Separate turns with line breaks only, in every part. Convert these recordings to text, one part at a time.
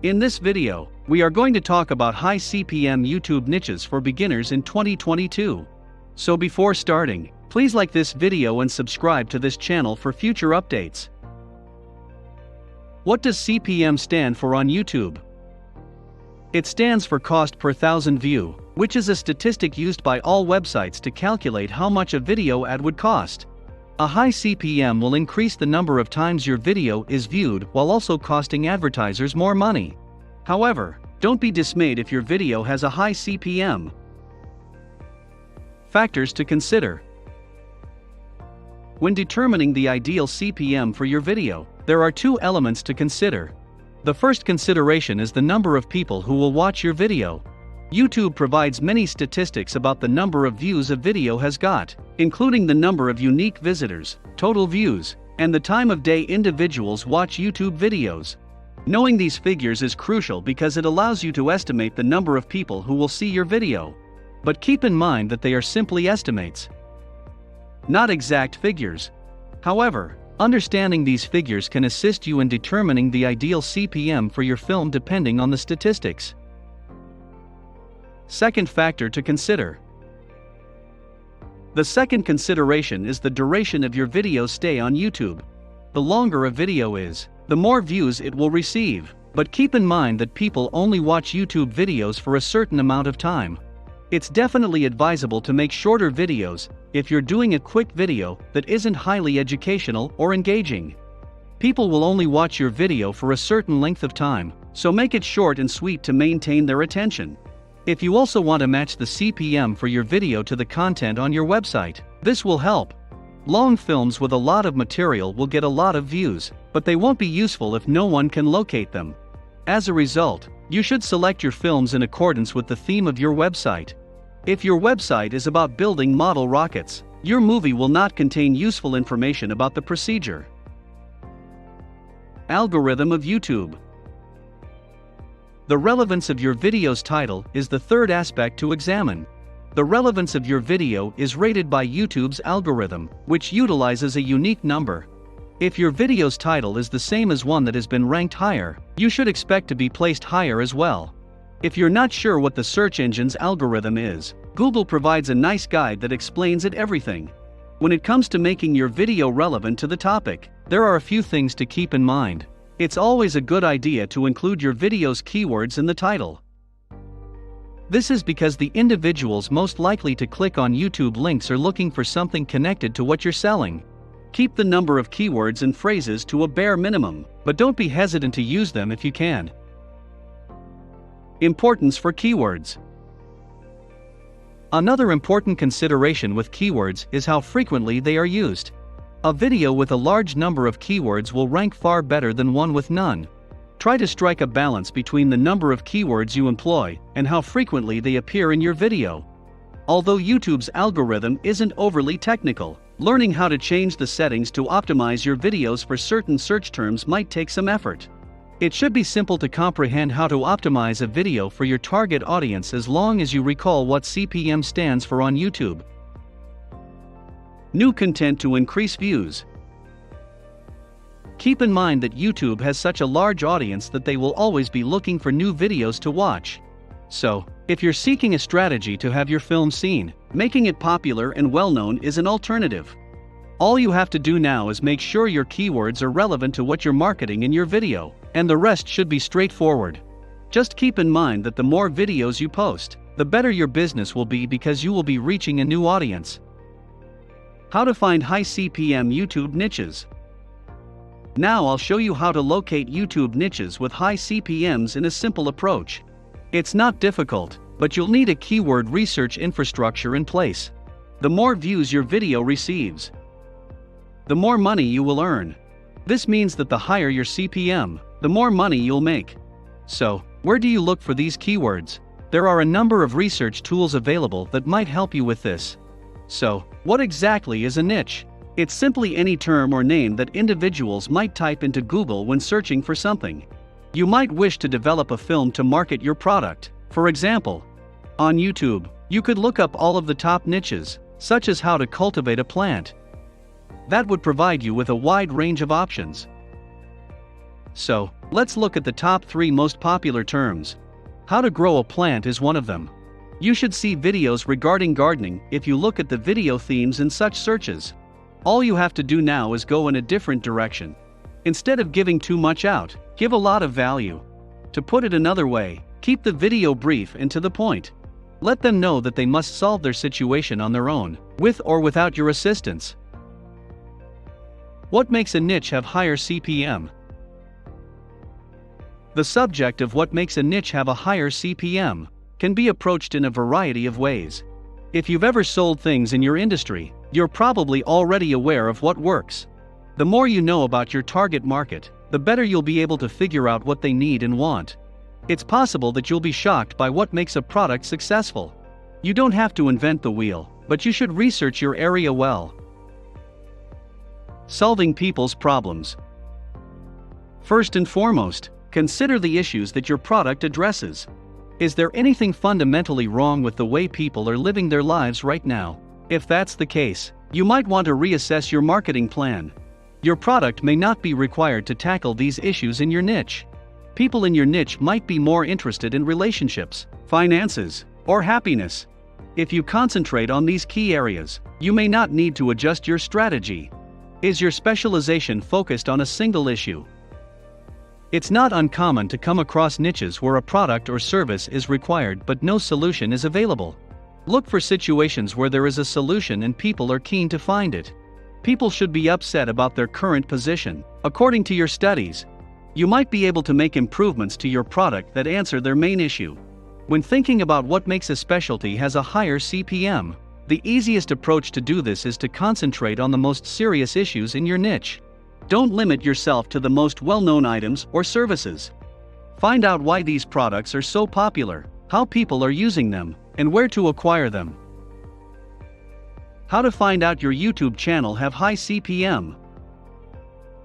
In this video, we are going to talk about high CPM YouTube niches for beginners in 2022. So before starting, please like this video and subscribe to this channel for future updates. What does CPM stand for on YouTube? It stands for cost per thousand view, which is a statistic used by all websites to calculate how much a video ad would cost. A high CPM will increase the number of times your video is viewed while also costing advertisers more money. However, don't be dismayed if your video has a high CPM. Factors to consider. When determining the ideal CPM for your video, there are two elements to consider. The first consideration is the number of people who will watch your video. YouTube provides many statistics about the number of views a video has got, including the number of unique visitors, total views, and the time of day individuals watch YouTube videos. Knowing these figures is crucial because it allows you to estimate the number of people who will see your video. But keep in mind that they are simply estimates, not exact figures. However, understanding these figures can assist you in determining the ideal CPM for your film depending on the statistics. Second factor to consider. The second consideration is the duration of your video stay on YouTube. The longer a video is, the more views it will receive, but keep in mind that people only watch YouTube videos for a certain amount of time. It's definitely advisable to make shorter videos if you're doing a quick video that isn't highly educational or engaging. People will only watch your video for a certain length of time, so make it short and sweet to maintain their attention. If you also want to match the CPM for your video to the content on your website, this will help. Long films with a lot of material will get a lot of views, but they won't be useful if no one can locate them. As a result, you should select your films in accordance with the theme of your website. If your website is about building model rockets, your movie will not contain useful information about the procedure. Algorithm of YouTube. The relevance of your video's title is the third aspect to examine. The relevance of your video is rated by YouTube's algorithm, which utilizes a unique number. If your video's title is the same as one that has been ranked higher, you should expect to be placed higher as well. If you're not sure what the search engine's algorithm is, Google provides a nice guide that explains it everything. When it comes to making your video relevant to the topic, there are a few things to keep in mind. It's always a good idea to include your video's keywords in the title. This is because the individuals most likely to click on YouTube links are looking for something connected to what you're selling. Keep the number of keywords and phrases to a bare minimum, but don't be hesitant to use them if you can. Importance for keywords. Another important consideration with keywords is how frequently they are used. A video with a large number of keywords will rank far better than one with none. Try to strike a balance between the number of keywords you employ and how frequently they appear in your video. Although YouTube's algorithm isn't overly technical, learning how to change the settings to optimize your videos for certain search terms might take some effort. It should be simple to comprehend how to optimize a video for your target audience as long as you recall what CPM stands for on YouTube. New content to increase views. Keep in mind that YouTube has such a large audience that they will always be looking for new videos to watch. So, if you're seeking a strategy to have your film seen, making it popular and well-known is an alternative. All you have to do now is make sure your keywords are relevant to what you're marketing in your video, and the rest should be straightforward. Just keep in mind that the more videos you post, the better your business will be because you will be reaching a new audience. How to find high CPM YouTube niches. Now I'll show you how to locate YouTube niches with high CPMs in a simple approach. It's not difficult, but you'll need a keyword research infrastructure in place. The more views your video receives, the more money you will earn. This means that the higher your CPM, the more money you'll make. So, where do you look for these keywords? There are a number of research tools available that might help you with this. So, what exactly is a niche? It's simply any term or name that individuals might type into Google when searching for something. You might wish to develop a film to market your product. For example, on YouTube, you could look up all of the top niches, such as how to cultivate a plant. That would provide you with a wide range of options. So, Let's look at the top 3 most popular terms. How to grow a plant is one of them. You should see videos regarding gardening if you look at the video themes in such searches. All you have to do now is go in a different direction. Instead of giving too much out, give a lot of value. To put it another way, keep the video brief and to the point. Let them know that they must solve their situation on their own, with or without your assistance. What makes a niche have higher CPM? The subject of what makes a niche have a higher CPM can be approached in a variety of ways. If you've ever sold things in your industry, you're probably already aware of what works. The more you know about your target market, the better you'll be able to figure out what they need and want. It's possible that you'll be shocked by what makes a product successful. You don't have to invent the wheel, but you should research your area well. Solving people's problems. First and foremost, consider the issues that your product addresses. Is there anything fundamentally wrong with the way people are living their lives right now? If that's the case, you might want to reassess your marketing plan. Your product may not be required to tackle these issues in your niche. People in your niche might be more interested in relationships, finances, or happiness. If you concentrate on these key areas, you may not need to adjust your strategy. Is your specialization focused on a single issue? It's not uncommon to come across niches where a product or service is required but no solution is available. Look for situations where there is a solution and people are keen to find it. People should be upset about their current position. According to your studies, you might be able to make improvements to your product that answer their main issue. When thinking about what makes a specialty has a higher CPM, the easiest approach to do this is to concentrate on the most serious issues in your niche. Don't limit yourself to the most well-known items or services. Find out why these products are so popular, how people are using them, and where to acquire them. How to find out your YouTube channel have high CPM.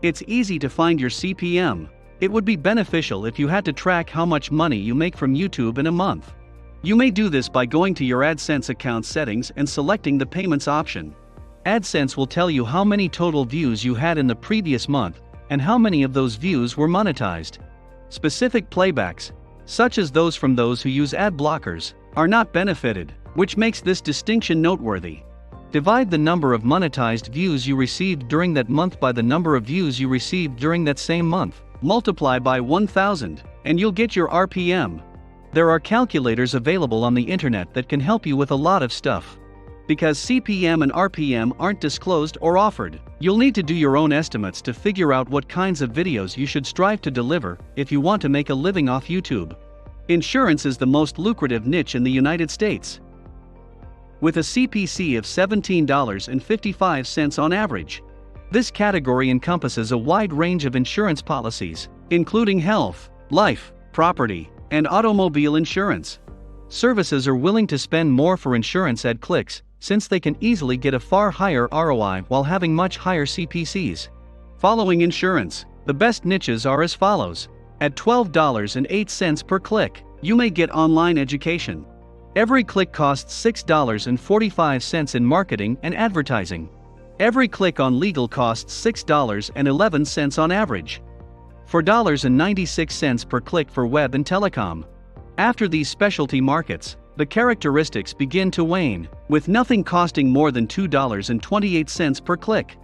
It's easy to find your CPM. It would be beneficial if you had to track how much money you make from YouTube in a month. You may do this by going to your AdSense account settings and selecting the payments option. AdSense will tell you how many total views you had in the previous month, and how many of those views were monetized. Specific playbacks, such as those from those who use ad blockers, are not benefited, which makes this distinction noteworthy. Divide the number of monetized views you received during that month by the number of views you received during that same month. Multiply by 1000, and you'll get your RPM. There are calculators available on the internet that can help you with a lot of stuff. Because CPM and RPM aren't disclosed or offered, you'll need to do your own estimates to figure out what kinds of videos you should strive to deliver if you want to make a living off YouTube. Insurance is the most lucrative niche in the United States, with a CPC of $17.55 on average. This category encompasses a wide range of insurance policies, including health, life, property, and automobile insurance. Services are willing to spend more for insurance ad clicks, since they can easily get a far higher ROI while having much higher CPCs. Following insurance, the best niches are as follows. At $12.08 per click, you may get online education. Every click costs $6.45 in marketing and advertising. Every click on legal costs $6.11 on average. $4.96 per click for web and telecom. After these specialty markets, the characteristics begin to wane, with nothing costing more than $2.28 per click.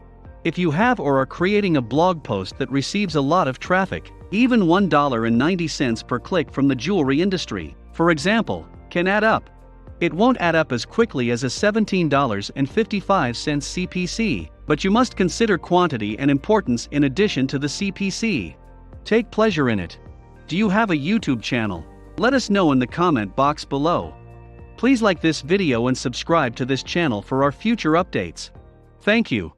If you have or are creating a blog post that receives a lot of traffic, even $1.90 per click from the jewelry industry, for example, can add up. It won't add up as quickly as a $17.55 CPC, but you must consider quantity and importance in addition to the CPC. Take pleasure in it. Do you have a YouTube channel? Let us know in the comment box below. Please like this video and subscribe to this channel for our future updates. Thank you.